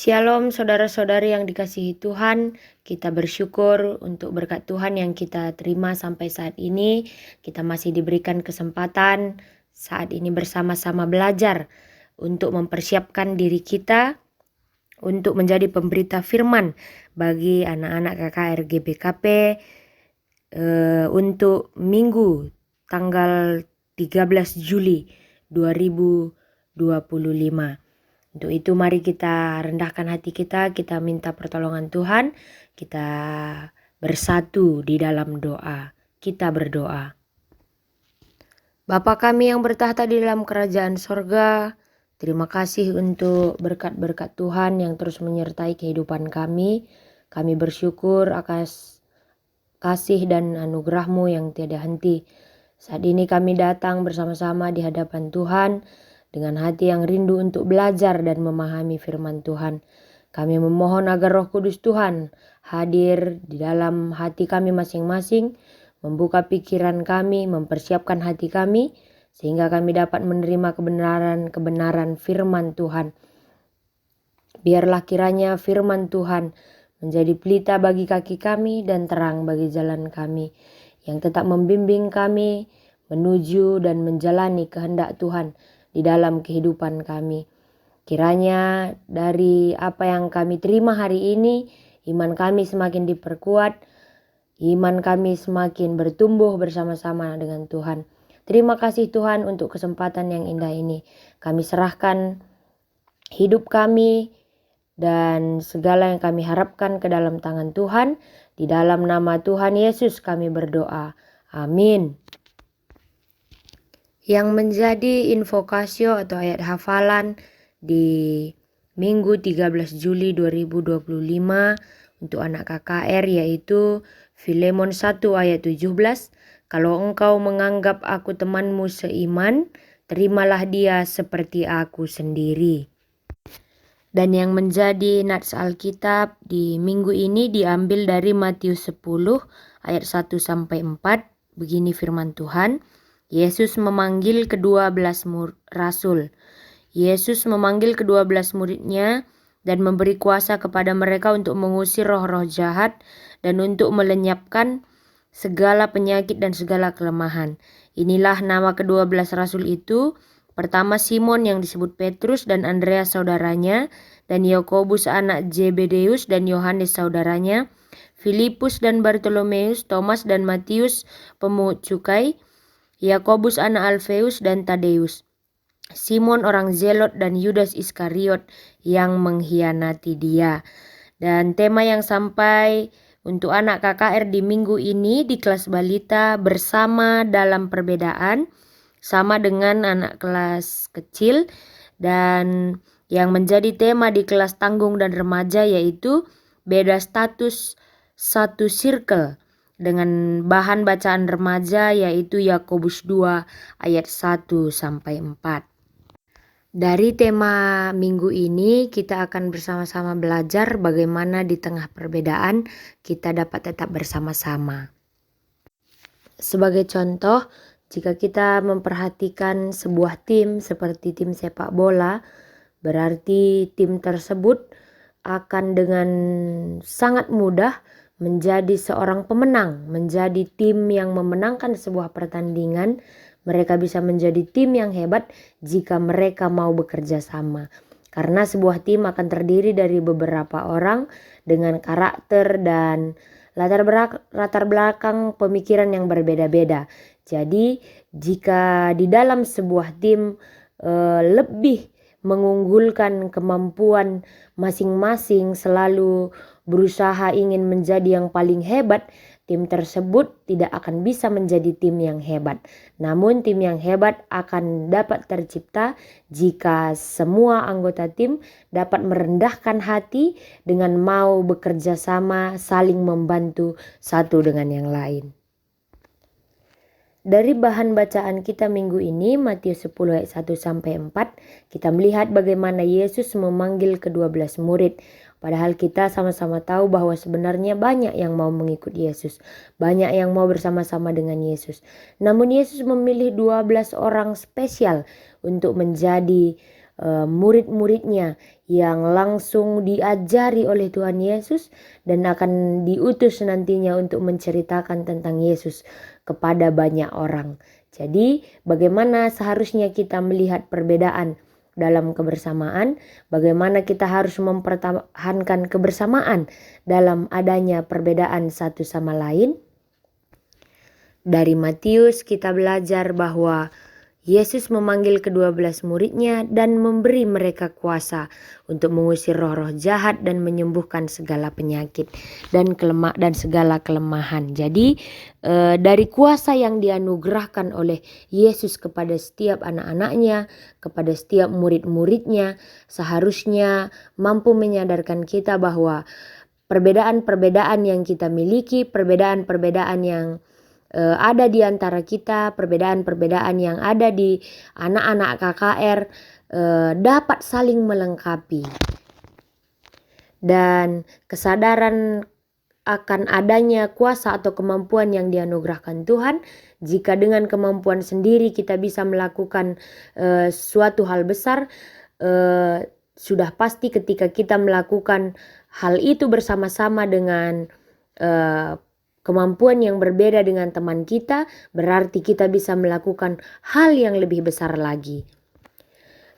Shalom saudara-saudari yang dikasihi Tuhan, kita bersyukur untuk berkat Tuhan yang kita terima sampai saat ini. Kita masih diberikan kesempatan saat ini bersama-sama belajar untuk mempersiapkan diri kita untuk menjadi pemberita firman bagi anak-anak KKR GBKP untuk Minggu tanggal 13 Juli 2025. Untuk itu mari kita rendahkan hati kita minta pertolongan Tuhan, kita bersatu di dalam doa. Kita berdoa. Bapa kami yang bertahta di dalam kerajaan sorga, terima kasih untuk berkat-berkat Tuhan yang terus menyertai kehidupan kami. Kami bersyukur atas kasih dan anugerah-Mu yang tiada henti. Saat ini kami datang bersama-sama di hadapan Tuhan dengan hati yang rindu untuk belajar dan memahami firman Tuhan. Kami memohon agar Roh Kudus Tuhan hadir di dalam hati kami masing-masing, membuka pikiran kami, mempersiapkan hati kami, sehingga kami dapat menerima kebenaran firman Tuhan. Biarlah kiranya firman Tuhan menjadi pelita bagi kaki kami dan terang bagi jalan kami, yang tetap membimbing kami menuju dan menjalani kehendak Tuhan di dalam kehidupan kami. Kiranya dari apa yang kami terima hari ini, iman kami semakin diperkuat, iman kami semakin bertumbuh bersama-sama dengan Tuhan. Terima kasih Tuhan untuk kesempatan yang indah ini. Kami serahkan hidup kami dan segala yang kami harapkan ke dalam tangan Tuhan. Di dalam nama Tuhan Yesus kami berdoa. Amin. Yang menjadi invokasio atau ayat hafalan di Minggu 13 Juli 2025 untuk anak KKR yaitu Filemon 1 ayat 17. Kalau engkau menganggap aku temanmu seiman, terimalah dia seperti aku sendiri. Dan yang menjadi nats Alkitab di minggu ini diambil dari Matius 10 ayat 1 sampai 4. Begini firman Tuhan. Yesus memanggil ke-12 rasul. Yesus memanggil ke-12 muridnya dan memberi kuasa kepada mereka untuk mengusir roh-roh jahat dan untuk melenyapkan segala penyakit dan segala kelemahan. Inilah nama ke-12 rasul itu. Pertama Simon yang disebut Petrus dan Andreas saudaranya, dan Yakobus anak Zebedeus dan Yohanes saudaranya, Filipus dan Bartolomeus, Thomas dan Matius pemungut cukai, Yakobus anak Alfeus dan Tadeus, Simon orang Zelot dan Yudas Iskariot yang mengkhianati dia. Dan tema yang sampai untuk anak KKR di minggu ini di kelas balita bersama dalam perbedaan, sama dengan anak kelas kecil, dan yang menjadi tema di kelas tanggung dan remaja yaitu beda status satu circle, dengan bahan bacaan remaja yaitu Yakobus 2 ayat 1 sampai 4. Dari tema minggu ini kita akan bersama-sama belajar bagaimana di tengah perbedaan kita dapat tetap bersama-sama. Sebagai contoh, jika kita memperhatikan sebuah tim seperti tim sepak bola, berarti tim tersebut akan dengan sangat mudah menjadi seorang pemenang, menjadi tim yang memenangkan sebuah pertandingan. Mereka bisa menjadi tim yang hebat jika mereka mau bekerja sama. Karena sebuah tim akan terdiri dari beberapa orang dengan karakter dan latar belakang pemikiran yang berbeda-beda. Jadi jika di dalam sebuah tim lebih mengunggulkan kemampuan masing-masing, selalu berusaha ingin menjadi yang paling hebat, tim tersebut tidak akan bisa menjadi tim yang hebat. Namun tim yang hebat akan dapat tercipta jika semua anggota tim dapat merendahkan hati dengan mau bekerja sama, saling membantu satu dengan yang lain. Dari bahan bacaan kita minggu ini, Matius 10 ayat 1 sampai 4, kita melihat bagaimana Yesus memanggil ke-12 murid. Padahal kita sama-sama tahu bahwa sebenarnya banyak yang mau mengikut Yesus. Banyak yang mau bersama-sama dengan Yesus. Namun Yesus memilih 12 orang spesial untuk menjadi murid-muridnya yang langsung diajari oleh Tuhan Yesus dan akan diutus nantinya untuk menceritakan tentang Yesus kepada banyak orang. Jadi bagaimana seharusnya kita melihat perbedaan dalam kebersamaan, bagaimana kita harus mempertahankan kebersamaan dalam adanya perbedaan satu sama lain. Dari Matius kita belajar bahwa Yesus memanggil ke-12 muridnya dan memberi mereka kuasa untuk mengusir roh-roh jahat dan menyembuhkan segala penyakit dan segala kelemahan. Jadi dari kuasa yang dianugerahkan oleh Yesus kepada setiap anak-anaknya, kepada setiap murid-muridnya, seharusnya mampu menyadarkan kita bahwa perbedaan-perbedaan yang kita miliki, perbedaan-perbedaan yang ada di antara kita, perbedaan-perbedaan yang ada di anak-anak KKR dapat saling melengkapi. Dan kesadaran akan adanya kuasa atau kemampuan yang dianugerahkan Tuhan, jika dengan kemampuan sendiri kita bisa melakukan suatu hal besar, sudah pasti ketika kita melakukan hal itu bersama-sama dengan kemampuan yang berbeda dengan teman kita, berarti kita bisa melakukan hal yang lebih besar lagi.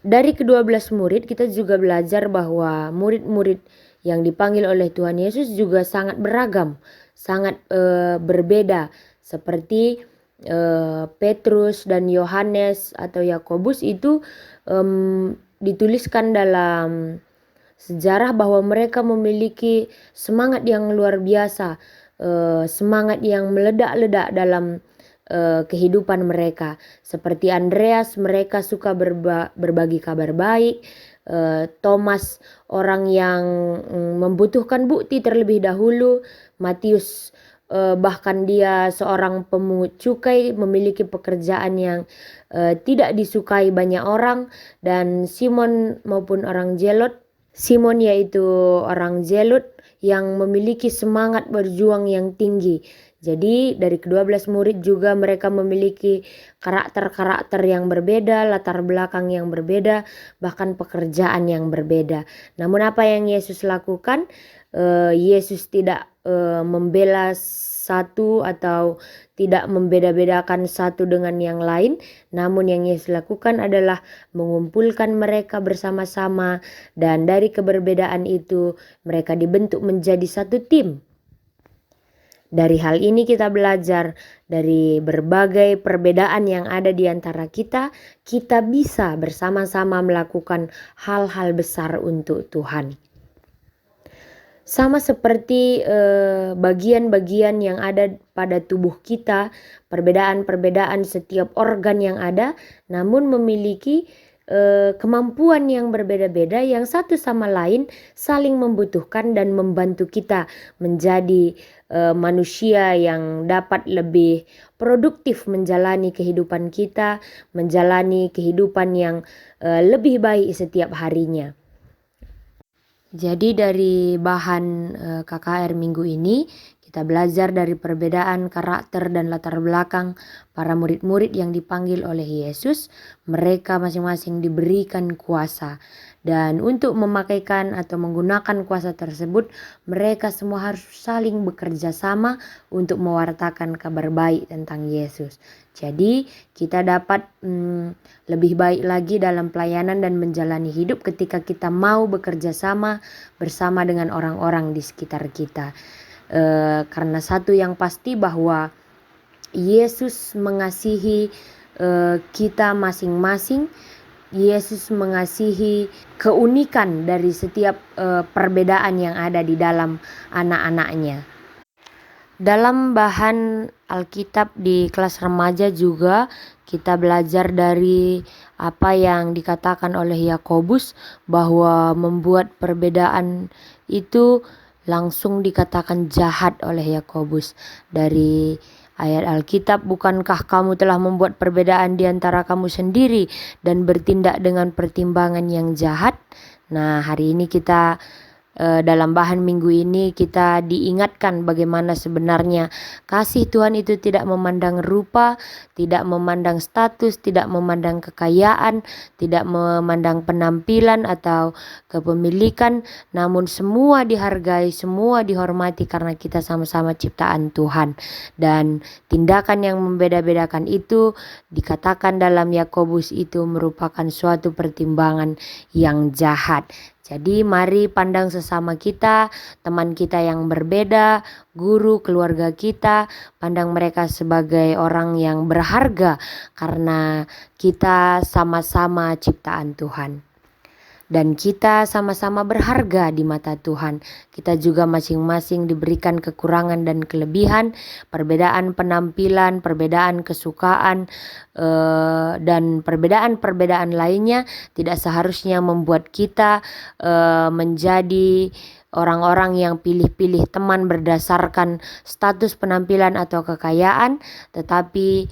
Dari ke-12 murid kita juga belajar bahwa murid-murid yang dipanggil oleh Tuhan Yesus juga sangat beragam, sangat berbeda. Seperti Petrus dan Yohanes atau Yakobus itu dituliskan dalam sejarah bahwa mereka memiliki semangat yang luar biasa. Semangat yang meledak-ledak dalam kehidupan mereka. Seperti Andreas, mereka suka berbagi kabar baik. Thomas, orang yang membutuhkan bukti terlebih dahulu. Matius, bahkan dia seorang pemungut cukai, memiliki pekerjaan yang tidak disukai banyak orang. Dan Simon maupun orang Zelot, Simon yaitu orang Zelut yang memiliki semangat berjuang yang tinggi. Jadi dari ke-12 murid juga mereka memiliki karakter-karakter yang berbeda, latar belakang yang berbeda, bahkan pekerjaan yang berbeda. Namun apa yang Yesus lakukan? Yesus tidak membela satu atau tidak membeda-bedakan satu dengan yang lain. Namun yang Yesus lakukan adalah mengumpulkan mereka bersama-sama, dan dari keberbedaan itu mereka dibentuk menjadi satu tim. Dari hal ini kita belajar dari berbagai perbedaan yang ada di antara kita, kita bisa bersama-sama melakukan hal-hal besar untuk Tuhan. Sama seperti bagian-bagian yang ada pada tubuh kita, perbedaan-perbedaan setiap organ yang ada, namun memiliki kemampuan yang berbeda-beda yang satu sama lain saling membutuhkan dan membantu kita menjadi manusia yang dapat lebih produktif menjalani kehidupan kita, menjalani kehidupan yang lebih baik setiap harinya. Jadi dari bahan KKR minggu ini kita belajar dari perbedaan karakter dan latar belakang para murid-murid yang dipanggil oleh Yesus. Mereka masing-masing diberikan kuasa. Dan untuk memakaikan atau menggunakan kuasa tersebut, mereka semua harus saling bekerja sama untuk mewartakan kabar baik tentang Yesus. Jadi kita dapat lebih baik lagi dalam pelayanan dan menjalani hidup ketika kita mau bekerja sama bersama dengan orang-orang di sekitar kita. Karena satu yang pasti bahwa Yesus mengasihi kita masing-masing. Yesus mengasihi keunikan dari setiap perbedaan yang ada di dalam anak-anaknya. Dalam bahan Alkitab di kelas remaja juga kita belajar dari apa yang dikatakan oleh Yakobus, bahwa membuat perbedaan itu langsung dikatakan jahat oleh Yakobus. Dari ayat Alkitab, bukankah kamu telah membuat perbedaan di antara kamu sendiri dan bertindak dengan pertimbangan yang jahat? Nah, hari ini kita dalam bahan minggu ini kita diingatkan bagaimana sebenarnya kasih Tuhan itu tidak memandang rupa, tidak memandang status, tidak memandang kekayaan, tidak memandang penampilan atau kepemilikan, namun semua dihargai, semua dihormati karena kita sama-sama ciptaan Tuhan. Dan tindakan yang membeda-bedakan itu dikatakan dalam Yakobus itu merupakan suatu pertimbangan yang jahat. Jadi mari pandang sesama kita, teman kita yang berbeda, guru, keluarga kita, pandang mereka sebagai orang yang berharga karena kita sama-sama ciptaan Tuhan. Dan kita sama-sama berharga di mata Tuhan. Kita juga masing-masing diberikan kekurangan dan kelebihan, perbedaan penampilan, perbedaan kesukaan, dan perbedaan-perbedaan lainnya tidak seharusnya membuat kita menjadi orang-orang yang pilih-pilih teman berdasarkan status penampilan atau kekayaan, tetapi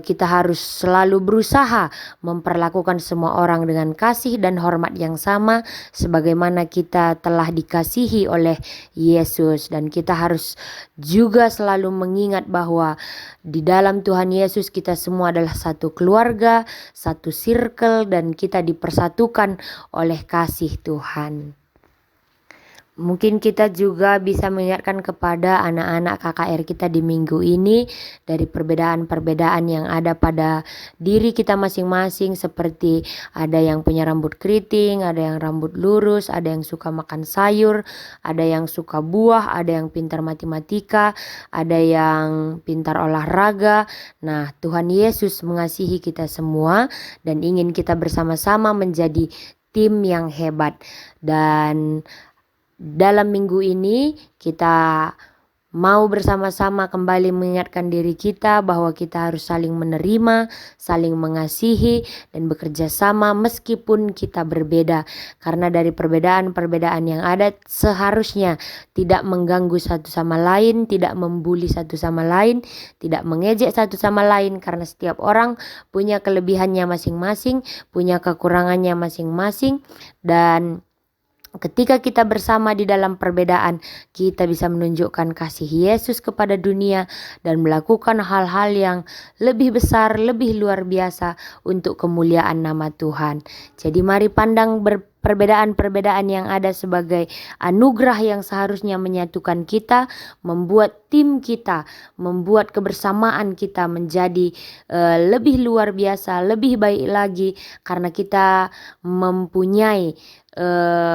kita harus selalu berusaha memperlakukan semua orang dengan kasih dan hormat yang sama sebagaimana kita telah dikasihi oleh Yesus. Dan kita harus juga selalu mengingat bahwa di dalam Tuhan Yesus kita semua adalah satu keluarga, satu circle, dan kita dipersatukan oleh kasih Tuhan. Mungkin kita juga bisa mengingatkan kepada anak-anak KKR kita di minggu ini dari perbedaan-perbedaan yang ada pada diri kita masing-masing, seperti ada yang punya rambut keriting, ada yang rambut lurus, ada yang suka makan sayur, ada yang suka buah, ada yang pintar matematika, ada yang pintar olahraga. Nah, Tuhan Yesus mengasihi kita semua dan ingin kita bersama-sama menjadi tim yang hebat. Dan dalam minggu ini kita mau bersama-sama kembali mengingatkan diri kita bahwa kita harus saling menerima, saling mengasihi, dan bekerja sama meskipun kita berbeda. Karena dari perbedaan-perbedaan yang ada seharusnya tidak mengganggu satu sama lain, tidak membuli satu sama lain, tidak mengejek satu sama lain, karena setiap orang punya kelebihannya masing-masing, punya kekurangannya masing-masing. Dan ketika kita bersama di dalam perbedaan, kita bisa menunjukkan kasih Yesus kepada dunia dan melakukan hal-hal yang lebih besar, lebih luar biasa untuk kemuliaan nama Tuhan. Jadi mari pandang perbedaan-perbedaan yang ada sebagai anugerah yang seharusnya menyatukan kita, membuat tim kita, membuat kebersamaan kita menjadi lebih luar biasa, lebih baik lagi, karena kita mempunyai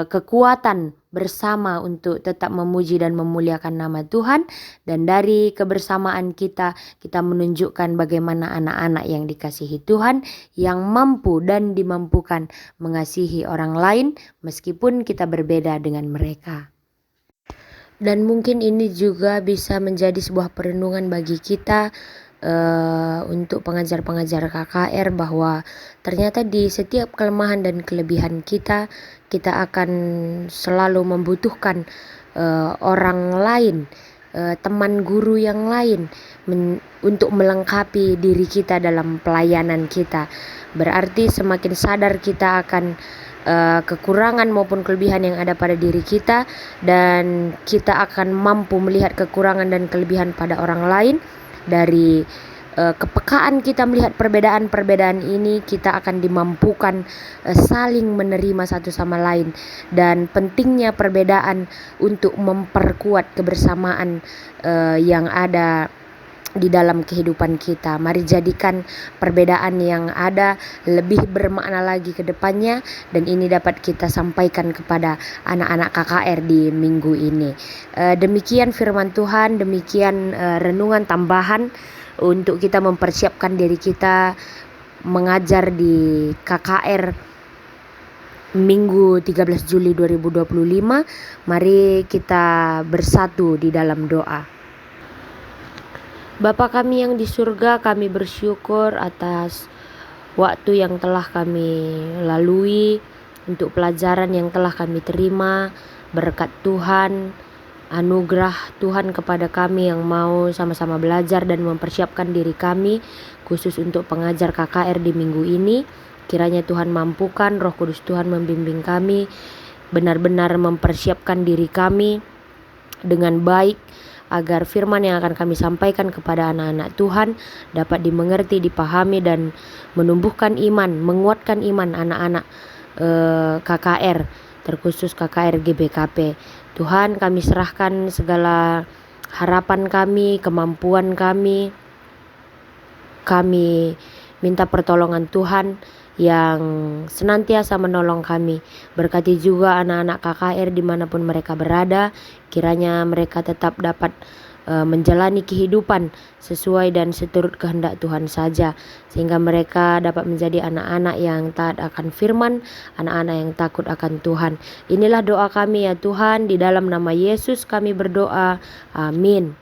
kekuatan bersama untuk tetap memuji dan memuliakan nama Tuhan. Dan dari kebersamaan kita menunjukkan bagaimana anak-anak yang dikasihi Tuhan, yang mampu dan dimampukan mengasihi orang lain meskipun kita berbeda dengan mereka. Dan mungkin ini juga bisa menjadi sebuah perenungan bagi kita untuk pengajar-pengajar KKR, bahwa ternyata di setiap kelemahan dan kelebihan kita akan selalu membutuhkan orang lain, teman guru yang lain untuk melengkapi diri kita dalam pelayanan kita. Berarti semakin sadar kita akan kekurangan maupun kelebihan yang ada pada diri kita, dan kita akan mampu melihat kekurangan dan kelebihan pada orang lain. Dari kepekaan kita melihat perbedaan-perbedaan ini, kita akan dimampukan saling menerima satu sama lain. Dan pentingnya perbedaan untuk memperkuat kebersamaan yang ada di dalam kehidupan kita. Mari jadikan perbedaan yang ada lebih bermakna lagi ke depannya, dan ini dapat kita sampaikan kepada anak-anak KKR di minggu ini. Demikian firman Tuhan, demikian renungan tambahan untuk kita mempersiapkan diri kita mengajar di KKR Minggu 13 Juli 2025. Mari kita bersatu di dalam doa. Bapa kami yang di surga, kami bersyukur atas waktu yang telah kami lalui, untuk pelajaran yang telah kami terima, berkat Tuhan, anugerah Tuhan kepada kami yang mau sama-sama belajar dan mempersiapkan diri kami khusus untuk pengajar KKR di minggu ini. Kiranya Tuhan mampukan, Roh Kudus Tuhan membimbing kami benar-benar mempersiapkan diri kami dengan baik, agar firman yang akan kami sampaikan kepada anak-anak Tuhan dapat dimengerti, dipahami, dan menumbuhkan iman, menguatkan iman anak-anak KKR, terkhusus KKR GBKP. Tuhan, kami serahkan segala harapan kami, kemampuan kami minta pertolongan Tuhan yang senantiasa menolong kami. Berkati juga anak-anak KKR dimanapun mereka berada, kiranya mereka tetap dapat menjalani kehidupan sesuai dan seturut kehendak Tuhan saja, sehingga mereka dapat menjadi anak-anak yang taat akan firman, anak-anak yang takut akan Tuhan. Inilah doa kami ya Tuhan, di dalam nama Yesus kami berdoa, amin.